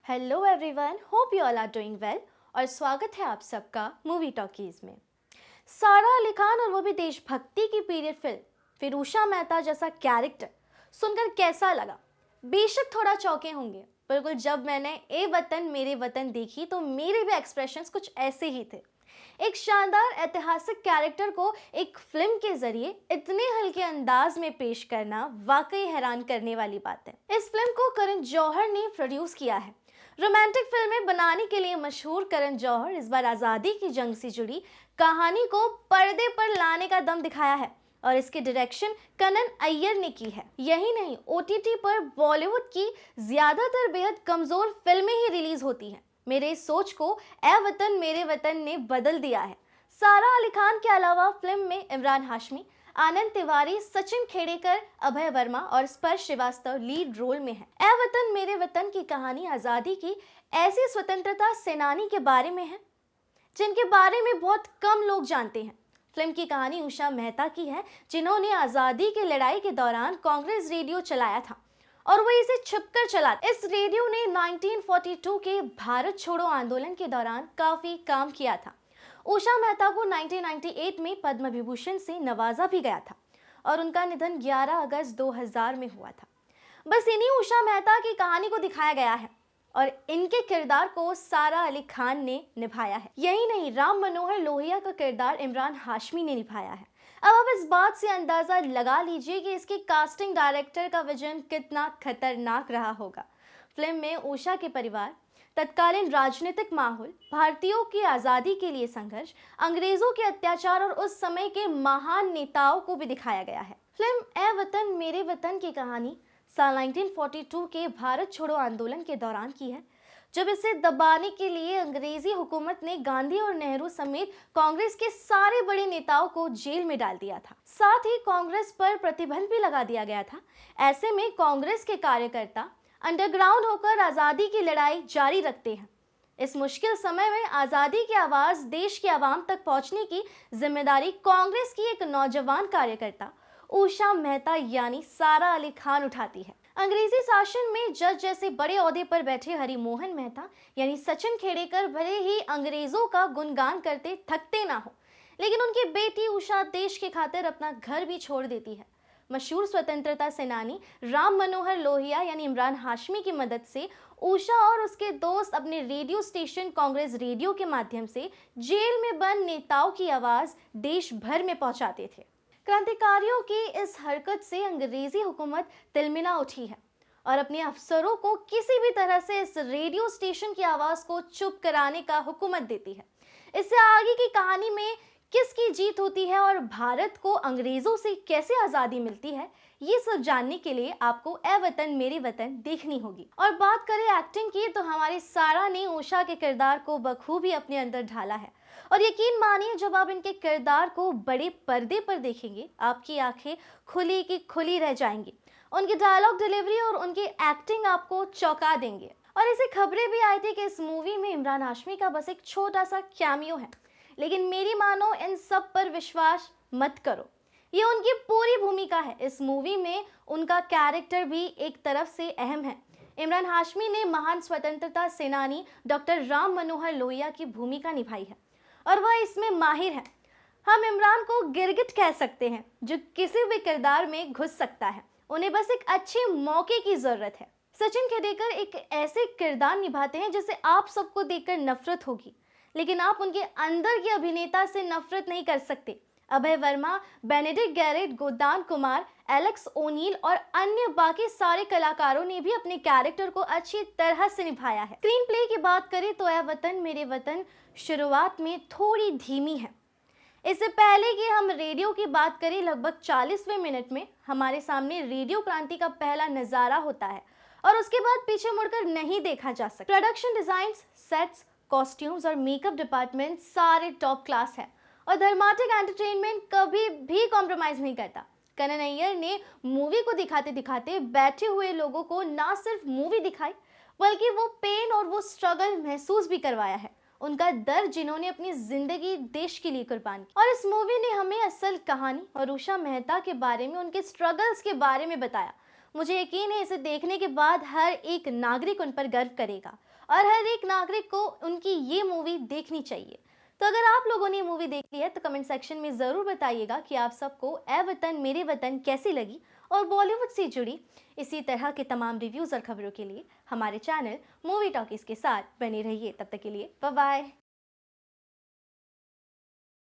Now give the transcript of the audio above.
Hello everyone, hope you all are doing well और स्वागत है आप सबका मूवी टॉकीज में। सारा अली खान और वो भी देशभक्ति की पीरियड फिल्म फिर उषा मेहता जैसा कैरेक्टर सुनकर कैसा लगा? बेशक थोड़ा चौंके होंगे, बिल्कुल जब मैंने ए वतन मेरे वतन देखी तो मेरे भी एक्सप्रेशंस कुछ ऐसे ही थे। एक शानदार ऐतिहासिक कैरेक्टर को एक फिल्म के जरिए इतने हल्के अंदाज में पेश करना वाकई हैरान करने वाली बात है। इस फिल्म को करण जौहर ने प्रोड्यूस किया है। रोमांटिक फिल्में बनाने के लिए मशहूर करण जौहर इस बार आज़ादी की जंग से जुड़ी कहानी को पर्दे पर लाने का दम दिखाया है और इसकी डायरेक्शन कन्नन अय्यर ने की है। यही नहीं, ओटीटी पर बॉलीवुड की ज्यादातर बेहद कमजोर फिल्में ही रिलीज होती हैं। मेरे इस सोच को ए वतन मेरे वतन ने बदल दिया है। सारा अली खान के अलावा फिल्म में इमरान हाशमी, आनंद तिवारी, सचिन खेड़ेकर, अभय वर्मा और स्पर्श श्रीवास्तव लीड रोल में है। ए वतन मेरे वतन की कहानी आज़ादी की ऐसी स्वतंत्रता सेनानी के बारे में है जिनके बारे में बहुत कम लोग जानते हैं। फिल्म की कहानी उषा मेहता की है, जिन्होंने आज़ादी की लड़ाई के दौरान कांग्रेस रेडियो चलाया था और वो इसे छिपकर चला। इस रेडियो ने 1942 के भारत छोड़ो आंदोलन के दौरान काफी काम किया था। उषा मेहता को 1998 में पद्म विभूषण से नवाजा भी गया था और उनका निधन 11 अगस्त 2000 में हुआ था। बस इन्हीं उषा मेहता की कहानी को दिखाया गया है और इनके किरदार को सारा अली खान ने निभाया है। यही नहीं, राम मनोहर लोहिया का किरदार इमरान हाशमी ने निभाया है। अब आप इस बात से अंदाजा लगा लीजिए कि इसकी कास्टिंग डायरेक्टर का विजन कितना खतरनाक रहा होगा। फिल्म में उषा के परिवार, तत्कालीन राजनीतिक माहौल, भारतीयों की आज़ादी के लिए संघर्ष, अंग्रेजों के अत्याचार और उस समय के महान नेताओं को भी दिखाया गया है। फिल्म ए वतन मेरे वतन की कहानी साल 1942 के भारत छोड़ो आंदोलन के दौरान की है, जब इसे दबाने के लिए अंग्रेजी हुकूमत ने गांधी और नेहरू समेत कांग्रेस के सारे बड़े नेताओं को जेल में डाल दिया था। साथ ही कांग्रेस पर प्रतिबंध भी लगा दिया गया था। ऐसे में कांग्रेस के कार्यकर्ता अंडरग्राउंड होकर आज़ादी की लड़ाई जारी रखते हैं। इस मुश्किल समय में आज़ादी की आवाज़ देश की आवाम तक पहुंचने की जिम्मेदारी कांग्रेस की एक नौजवान कार्यकर्ता उषा मेहता यानी सारा अली खान उठाती है। अंग्रेजी शासन में जज जैसे बड़े ओहदे पर बैठे हरिमोहन मेहता यानी सचिन खेड़ेकर भले ही अंग्रेजों का गुणगान करते थकते ना हो, लेकिन उनकी बेटी उषा देश के खातिर अपना घर भी छोड़ देती है। मशहूर स्वतंत्रता सेनानी राम मनोहर लोहिया यानी इमरान हाशमी की मदद से उषा और उसके दोस्त अपने रेडियो स्टेशन कांग्रेस रेडियो के माध्यम से जेल में बंद नेताओं की आवाज देश भर में पहुंचाते थे। क्रांतिकारियों की इस हरकत से अंग्रेजी हुकूमत तिलमिला उठी है और अपने अफसरों को किसी भी तरह से इस रेडियो स्टेशन की आवाज को चुप कराने का हुकूमत देती है। इससे आगे की कहानी में किसकी जीत होती है और भारत को अंग्रेजों से कैसे आज़ादी मिलती है, ये सब जानने के लिए आपको ए वतन मेरे वतन देखनी होगी। और बात करें एक्टिंग की, तो हमारी सारा ने उषा के किरदार को बखूबी अपने अंदर ढाला है और यकीन मानिए जब आप इनके किरदार को बड़े पर्दे पर देखेंगे आपकी आंखें खुली की खुली रह जाएंगी। उनकी डायलॉग डिलीवरी और उनकी एक्टिंग आपको चौंका देंगे। और ऐसी खबरें भी आई थी कि इस मूवी में इमरान हाशमी का बस एक छोटा सा कैमियो है, लेकिन मेरी मानो इन सब पर विश्वास मत करो, ये उनकी पूरी भूमिका है। इस मूवी में उनका कैरेक्टर भी एक तरफ से अहम है। इमरान हाशमी ने महान स्वतंत्रता सेनानी डॉक्टर राम मनोहर लोहिया की भूमिका निभाई है और वह इसमें माहिर है। हम इमरान को गिरगिट कह सकते हैं जो किसी भी किरदार में घुस सकता है, उन्हें बस एक अच्छे मौके की जरूरत है। सचिन खेड़ेकर एक ऐसे किरदार निभाते हैं जिसे आप सबको देखकर नफरत होगी, लेकिन आप उनके अंदर के अभिनेता से नफरत नहीं कर सकते। अभय वर्मा, बेनेडिक्ट गैरेट, गोदान कुमार, एलेक्स ओनील और अन्य बाकी सारे कलाकारों ने भी अपने कैरेक्टर को अच्छी तरह से निभाया है। स्क्रीन प्ले की बात करें तो ए वतन मेरे वतन शुरुआत में थोड़ी धीमी है। इससे पहले कि हम रेडियो की बात करें, लगभग 40वें मिनट में हमारे सामने रेडियो क्रांति का पहला नजारा होता है और उसके बाद पीछे मुड़कर नहीं देखा जा सकता। प्रोडक्शन डिजाइन, सेट्स, कॉस्ट्यूम्स और मेकअप डिपार्टमेंट सारे टॉप क्लास है और धर्माटिक एंटरटेनमेंट कभी भी कॉम्प्रोमाइज नहीं करता। कन्नन अय्यर ने मूवी को दिखाते दिखाते बैठे हुए लोगों को ना सिर्फ मूवी दिखाई बल्कि वो पेन और वो स्ट्रगल महसूस भी करवाया है, उनका दर्द जिन्होंने अपनी जिंदगी देश के लिए कुर्बान की। और इस मूवी ने हमें असल कहानी और उषा मेहता के बारे में, उनके स्ट्रगल्स के बारे में बताया। मुझे यकीन है इसे देखने के बाद हर एक नागरिक उन पर गर्व करेगा और हर एक नागरिक को उनकी ये मूवी देखनी चाहिए। तो अगर आप लोगों ने ये मूवी देख ली है तो कमेंट सेक्शन में ज़रूर बताइएगा कि आप सबको ए वतन मेरे वतन कैसी लगी। और बॉलीवुड से जुड़ी इसी तरह के तमाम रिव्यूज़ और खबरों के लिए हमारे चैनल मूवी टॉकीज़ के साथ बने रहिए। तब तक के लिए बाय बाय।